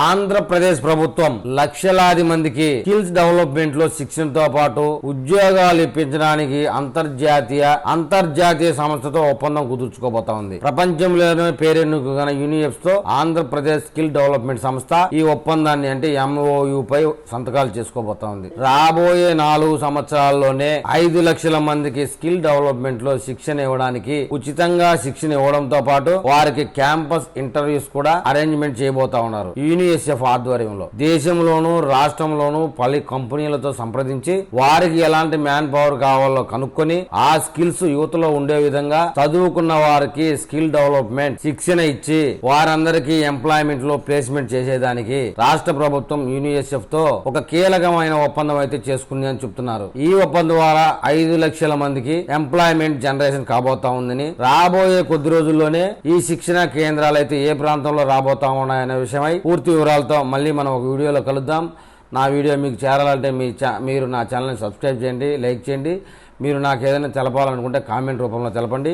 ఆంధ్రప్రదేశ్ ప్రభుత్వం లక్షలాది మందికి స్కిల్స్ డెవలప్మెంట్ లో శిక్షణతో పాటు ఉద్యోగాలు ఇప్పించడానికి అంతర్జాతీయ సంస్థతో ఒప్పందం కుదుర్చుకోబోతా ఉంది. ప్రపంచంలోనే పేరెన్నికైన యూనిఎఫ్ తో ఆంధ్రప్రదేశ్ స్కిల్ డెవలప్మెంట్ సంస్థ ఈ ఒప్పందాన్ని అంటే MOU పై సంతకాలు చేసుకోబోతా ఉంది. రాబోయే 4 సంవత్సరాల్లోనే 5 లక్షల మందికి స్కిల్ డెవలప్మెంట్ లో శిక్షణ ఇవ్వడానికి ఉచితంగా శిక్షణ ఇవ్వడంతో పాటు వారికి క్యాంపస్ ఇంటర్వ్యూస్ కూడా అరేంజ్మెంట్ చేయబోతా ఉన్నారు. యూనిఎస్ఎఫ్ ఆధ్వర్యంలో దేశంలోనూ రాష్ట్రంలోనూ పలు కంపెనీలతో సంప్రదించి వారికి ఎలాంటి మ్యాన్ పవర్ కావాలో కనుక్కొని ఆ స్కిల్స్ యువతలో ఉండే విధంగా చదువుకున్న వారికి స్కిల్ డెవలప్మెంట్ శిక్షణ ఇచ్చి వారందరికీ ఎంప్లాయ్మెంట్ లో ప్లేస్మెంట్ చేసేదానికి రాష్ట్ర ప్రభుత్వం యూనిఎస్ఎఫ్ తో ఒక కీలకమైన ఒప్పందం అయితే చేసుకుంది అని చెప్తున్నారు. ఈ ఒప్పందం ద్వారా 5 లక్షల మందికి ఎంప్లాయ్మెంట్ జనరేషన్ కాబోతా ఉందని, రాబోయే కొద్ది రోజుల్లోనే ఈ శిక్షణ కేంద్రాలు అయితే ఏ ప్రాంతంలో రాబోతా ఉన్నాయనే విషయమై పూర్తి వివరాలతో మళ్ళీ మనం ఒక వీడియోలో కలుద్దాం. నా వీడియో మీకు చేరాలంటే మీరు నా ఛానల్ని సబ్స్క్రైబ్ చేయండి, లైక్ చేయండి. మీరు నాకు ఏదైనా తెలపాలనుకుంటే కామెంట్ రూపంలో తెలపండి.